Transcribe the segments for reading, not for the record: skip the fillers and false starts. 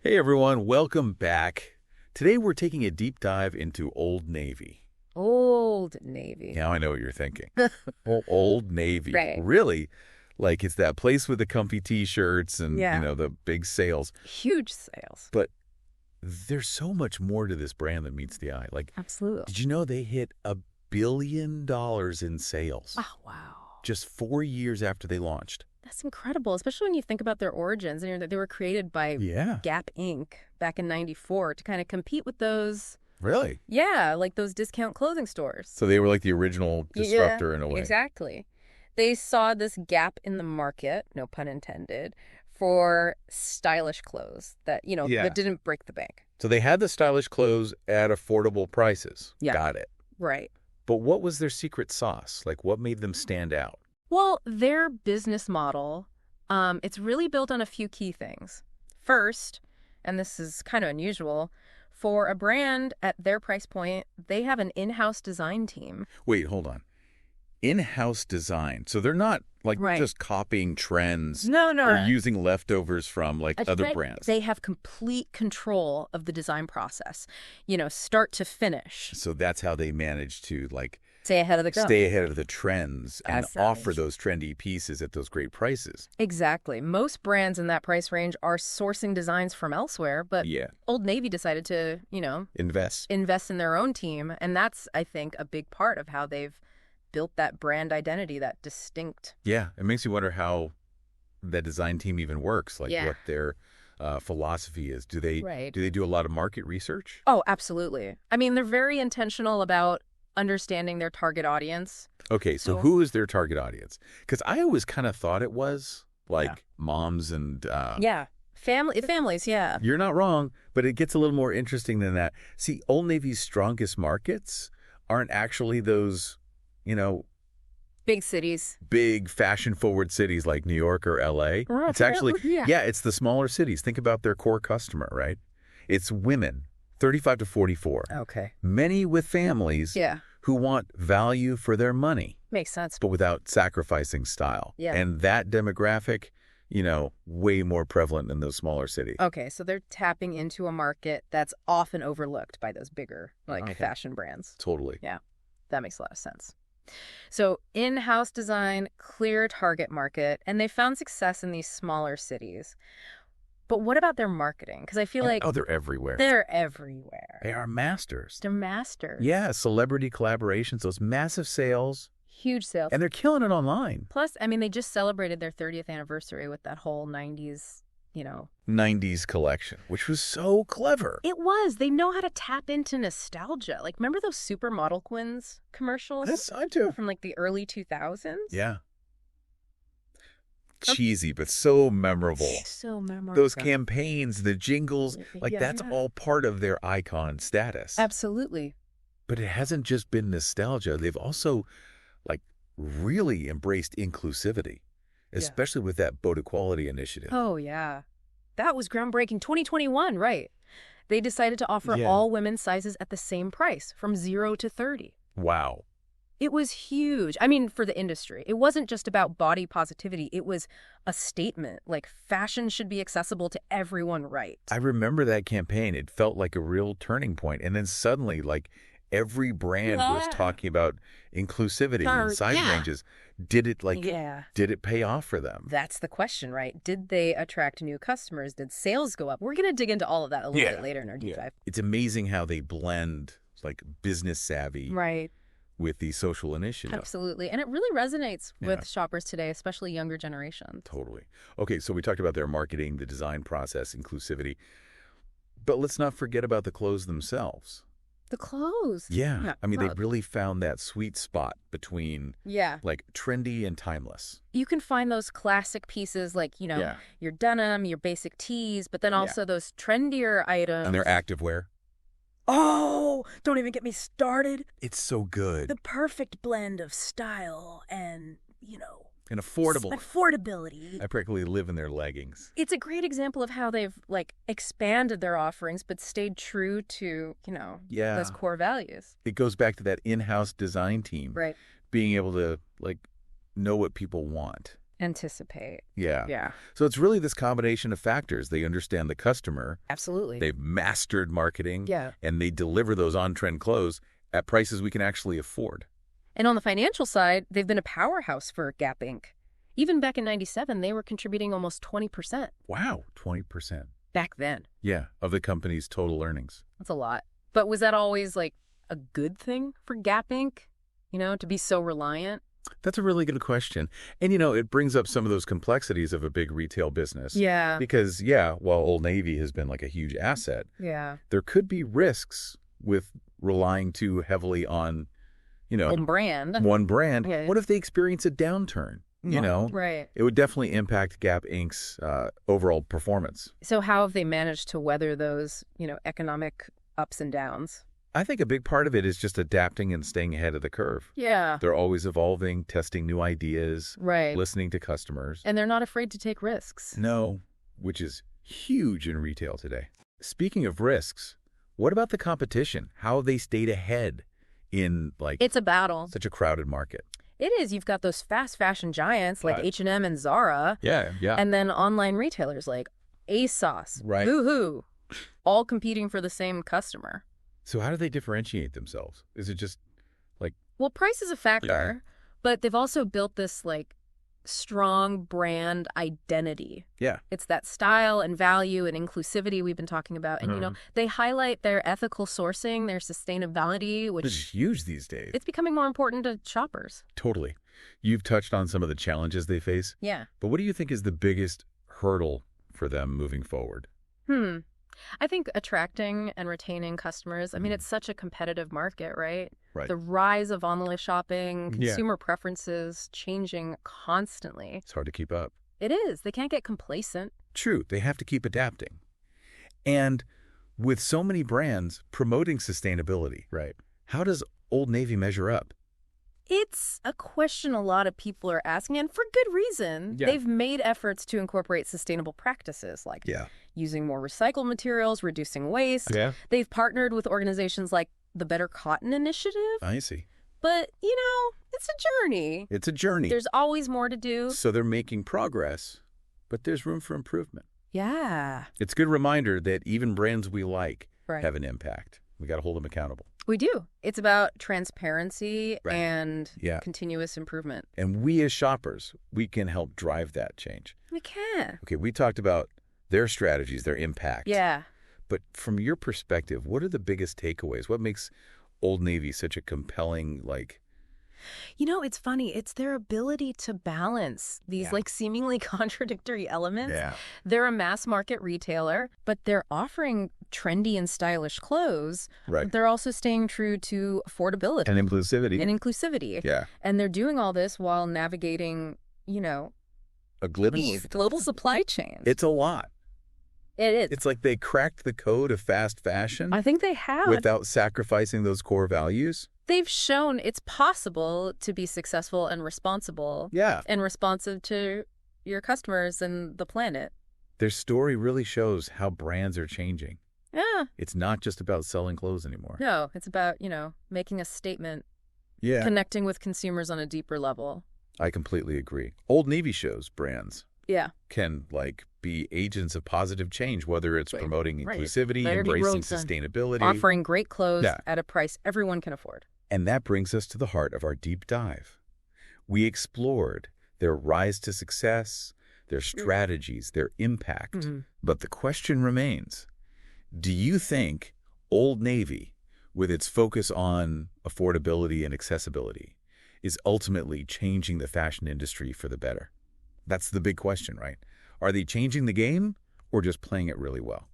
Hey everyone, welcome back. Today we're taking a deep dive into Old Navy. Old Navy. Now I know what you're thinking. Old Navy. Right. Really? Like it's that place with the comfy t-shirts and, Yeah. the big sales. Huge sales. But there's so much more to this brand than meets the eye. Like, Absolutely. did you know they hit $1 billion in sales Oh, wow. just 4 years after they launched? That's incredible, especially when you think about their origins. And they were created by Yeah. Gap Inc. back in '94 to kind of compete with those, Really? like those discount clothing stores. So they were like the original disruptor in a way. Exactly. They saw this gap in the market, no pun intended, for stylish clothes that didn't break the bank. So they had the stylish clothes at affordable prices. Yeah. Got it. Right. But what was their secret sauce? Like, what made them stand out? Well, their business model, it's really built on a few key things. First, and this is kind of unusual, for a brand at their price point, they have an in-house design team. Wait, hold on. In-house design. So they're not, like, Right. just copying trends No. or using leftovers from, like, That's other right. brands. They have complete control of the design process, start to finish. So that's how they manage to, like, Stay ahead of the game. stay ahead of the trends and As offer such. those trendy pieces at those great prices. Exactly. Most brands in that price range are sourcing designs from elsewhere, but Yeah. Old Navy decided to, Invest. invest in their own team. And that's, I think, a big part of how they've built that brand identity, that distinct. Yeah. It makes you wonder how that design team even works, like Yeah. what their philosophy is. Do they Right. do a lot of market research? Oh, absolutely. I mean, they're very intentional about understanding their target audience. Okay, so So- who is their target audience? Because I always kind of thought it was like Yeah. moms and Yeah. Families, yeah. you're not wrong, but it gets a little more interesting than that. See, Old Navy's strongest markets aren't actually those, Big cities. big fashion-forward cities like New York or LA. Right, It's actually, yeah. it's the smaller cities. Think about their core customer, right? It's women, 35 to 44. Okay. Many with families Yeah. who want value for their money, Makes sense. but without sacrificing style. Yeah. And that demographic, way more prevalent in those smaller cities. Okay, so they're tapping into a market that's often overlooked by those bigger, Okay. fashion brands. Totally. Yeah, that makes a lot of sense. So in-house design, clear target market, and they found success in these smaller cities. But what about their marketing? Because I feel like Oh, they're everywhere. they're everywhere. They are masters. They're masters. Yeah, celebrity collaborations, those massive sales, Huge sales. and they're killing it online. Plus, I mean, they just celebrated their 30th anniversary with that whole 90s, 90s collection, which was so clever. It was. They know how to tap into nostalgia. Like, remember those Supermodel Queens commercials? That's I too. From like the early 2000s? Yeah. Cheesy, but so memorable. So memorable. Those campaigns, the jingles, like that's Yeah. all part of their icon status. Absolutely. But it hasn't just been nostalgia. They've also, like, really embraced inclusivity, especially with that boat equality initiative. Oh, yeah. That was groundbreaking. 2021, right. They decided to offer Yeah. all women's sizes at the same price, from 0 to 30. Wow. It was huge. I mean, for the industry. It wasn't just about body positivity. It was a statement. Like, fashion should be accessible to everyone, right? I remember that campaign. It felt like a real turning point. And then suddenly, like, every brand was Yeah. talking about inclusivity and size Yeah. ranges. Did it, Yeah. did it pay off for them? That's the question, right? Did they attract new customers? Did sales go up? We're going to dig into all of that a little bit later in our deep dive. It's amazing how they blend, like, business savvy Right. with the social initiative. Absolutely. And it really resonates Yeah. with shoppers today, especially younger generations. Totally. Okay, so we talked about their marketing, the design process, inclusivity. But let's not forget about the clothes themselves. The clothes. Yeah. I mean, they well, really found that sweet spot between, Yeah. like, trendy and timeless. You can find those classic pieces like, Yeah. your denim, your basic tees, but then Yeah. also those trendier items. And their activewear. Oh, don't even get me started. It's so good The perfect blend of style and, and affordable. affordability. I practically live in their leggings. It's a great example of how they've, expanded their offerings but stayed true to, Yeah. those core values. It goes back to that in-house design team Right. being able to, like, know what people want anticipate. Yeah. Yeah, So it's really this combination of factors. They understand the customer, absolutely. they've mastered marketing, Yeah. and they deliver those on-trend clothes at prices we can actually afford. And on the financial side, they've been a powerhouse for Gap Inc. Even back in 97, they were contributing almost 20%. Wow, 20%. Back then. Yeah, of the company's total earnings. That's a lot. But was that always like a good thing for Gap Inc., to be so reliant? That's a really good question. And, it brings up some of those complexities of a big retail business. Yeah. Because, while Old Navy has been like a huge asset, Yeah. there could be risks with relying too heavily on, One brand. one brand. Yeah. What if they experience a downturn? Right. It would definitely impact Gap Inc.'s overall performance. So how have they managed to weather those, economic ups and downs? I think a big part of it is just adapting and staying ahead of the curve. Yeah. They're always evolving, testing new ideas, Right. listening to customers. And they're not afraid to take risks. No, which is huge in retail today. Speaking of risks, what about the competition? How have they stayed ahead in It's a battle. such a crowded market? It is. You've got those fast fashion giants like Right. H&M and Zara, Yeah. and then online retailers like ASOS, Right. Boohoo, all competing for the same customer. So how do they differentiate themselves? Is it just Well, price is a factor, but they've also built this strong brand identity. Yeah. It's that style and value and inclusivity we've been talking about. And, they highlight their ethical sourcing, their sustainability, Which is which huge these days? it's becoming more important to shoppers. Totally. You've touched on some of the challenges they face, Yeah. but what do you think is the biggest hurdle for them moving forward? I think attracting and retaining customers, it's such a competitive market, right? Right. The rise of online shopping, Yeah. consumer preferences changing constantly. It's hard to keep up. It is. They can't get complacent. True, they have to keep adapting. And with so many brands promoting sustainability, right? Mm-hmm. How does Old Navy measure up? It's a question a lot of people are asking, and for good reason. Yeah. They've made efforts to incorporate sustainable practices like Yeah. using more recycled materials, reducing waste. Yeah. They've partnered with organizations like the Better Cotton Initiative. I see. But, it's a journey. It's a journey. There's always more to do. So they're making progress, but there's room for improvement. Yeah. It's a good reminder that even brands we like Right. have an impact. We got to hold them accountable. We do. It's about transparency Right. and Yeah. continuous improvement. And we as shoppers, we can help drive that change. We can. Okay, we talked about their strategies, their impact. Yeah. But from your perspective, what are the biggest takeaways? What makes Old Navy such a compelling, It's funny. It's their ability to balance these Yeah. seemingly contradictory elements. Yeah. They're a mass market retailer, but they're offering trendy and stylish clothes. Right. But they're also staying true to affordability And inclusivity. and inclusivity. Yeah. And they're doing all this while navigating, A glibber. these global supply chains. It's a lot. It is. It's like they cracked the code of fast fashion I think they have. without sacrificing those core values. They've shown it's possible to be successful and responsible Yeah. and responsive to your customers and the planet. Their story really shows how brands are changing. Yeah. It's not just about selling clothes anymore. No, it's about, making a statement, Yeah. connecting with consumers on a deeper level. I completely agree. Old Navy shows brands Yeah. can be agents of positive change, whether it's Right. promoting Right. inclusivity, They already embracing wrote the- sustainability. Offering great clothes Yeah. at a price everyone can afford. And that brings us to the heart of our deep dive. We explored their rise to success, their strategies, their impact. Mm-hmm. But the question remains, do you think Old Navy, with its focus on affordability and accessibility, is ultimately changing the fashion industry for the better? That's the big question, right? Are they changing the game or just playing it really well?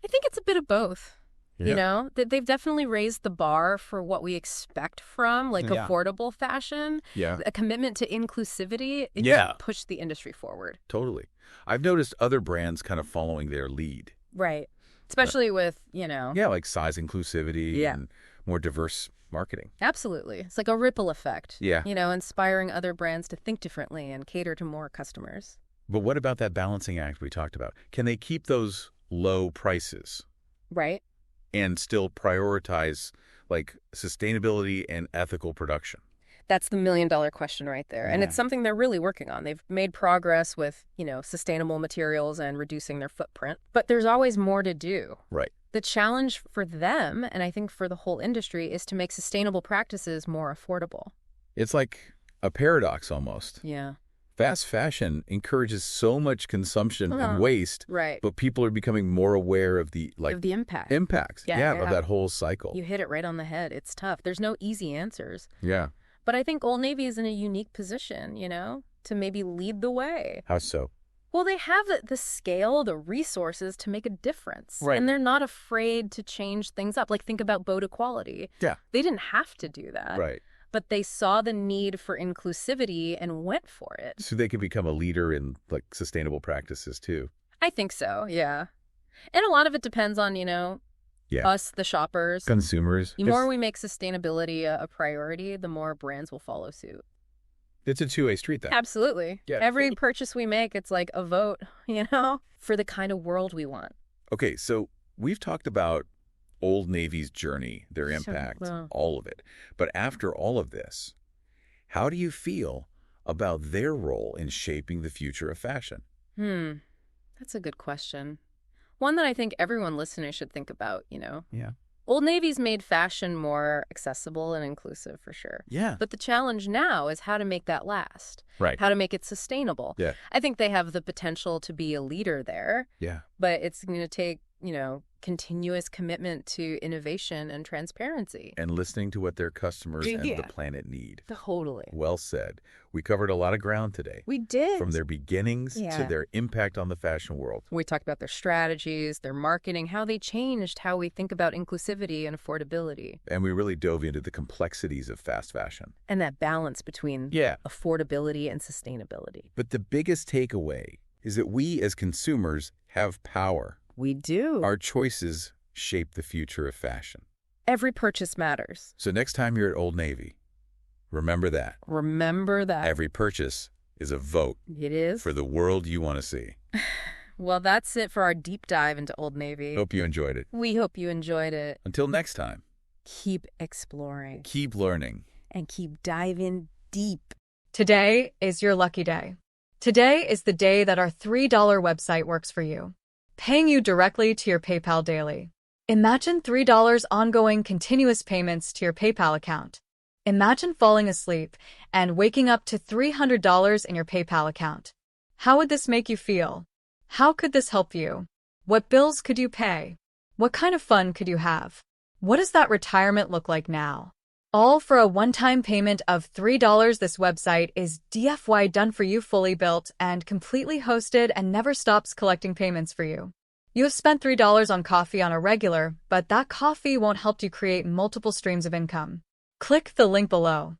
I think it's a bit of both. Yeah. They've definitely raised the bar for what we expect from Yeah. affordable fashion. Yeah. A commitment to inclusivity. It Yeah. just pushed the industry forward. Totally. I've noticed other brands kind of following their lead. Right. Especially with, Yeah, like size inclusivity Yeah. and more diverse marketing. Absolutely. It's like a ripple effect. Yeah. Inspiring other brands to think differently and cater to more customers. But what about that balancing act we talked about? Can they keep those low prices Right. and still prioritize sustainability and ethical production? That's the million-dollar question right there. And Yeah. it's something they're really working on. They've made progress with, sustainable materials and reducing their footprint. But there's always more to do. Right. The challenge for them, and I think for the whole industry, is to make sustainable practices more affordable. It's like a paradox almost. Yeah. Fast fashion encourages so much consumption and waste, Right. but people are becoming more aware of the Of the impact. impacts Yeah. of that whole cycle. You hit it right on the head. It's tough. There's no easy answers. Yeah. But I think Old Navy is in a unique position, to maybe lead the way. How so? Well, they have the scale, the resources to make a difference. Right. And they're not afraid to change things up. Like, think about boat equality. Yeah. They didn't have to do that. Right. But they saw the need for inclusivity and went for it. So they can become a leader in like sustainable practices too. I think so, yeah. And a lot of it depends on, us, the shoppers. Consumers. The more we make susustainability a priority, the more brands will follow suit. It's a two-way street then. Absolutely. Yeah. Every purchase we make, it's like a vote, for the kind of world we want. Okay, so we've talked about Old Navy's journey, their Sure, impact, well. all of it. But after all of this, how do you feel about their role in shaping the future of fashion? That's a good question. One that I think everyone listening should think about, Yeah. Old Navy's made fashion more accessible and inclusive for sure. Yeah. But the challenge now is how to make that last. Right. How to make it sustainable. Yeah. I think they have the potential to be a leader there, Yeah. but it's going to take, continuous commitment to innovation and transparency. And listening to what their customers and Yeah. the planet need. Totally. Well said. We covered a lot of ground today. We did. From their beginnings to Yeah. their impact on the fashion world. We talked about their strategies, their marketing, how they changed how we think about inclusivity and affordability. And we really dove into the complexities of fast fashion. And that balance between Yeah. affordability and sustainability. But the biggest takeaway is that we as consumers have power. We do. Our choices shape the future of fashion. Every purchase matters. So next time you're at Old Navy, remember that. Remember that. Every purchase is a vote It is. for the world you want to see. Well, that's it for our deep dive into Old Navy. Hope you enjoyed it. We hope you enjoyed it. Until next time, Keep exploring keep learning. and keep diving deep. Today is your lucky day. Today is the day that our $3 website works for you, paying you directly to your PayPal daily. Imagine $3 ongoing continuous payments to your PayPal account. Imagine falling asleep and waking up to $300 in your PayPal account. How would this make you feel? How could this help you? What bills could you pay? What kind of fun could you have? What does that retirement look like now? All for a one-time payment of $3. This website is DFY done for you, fully built and completely hosted, and never stops collecting payments for you. You have spent $3 on coffee on a regular, but that coffee won't help you create multiple streams of income. Click the link below.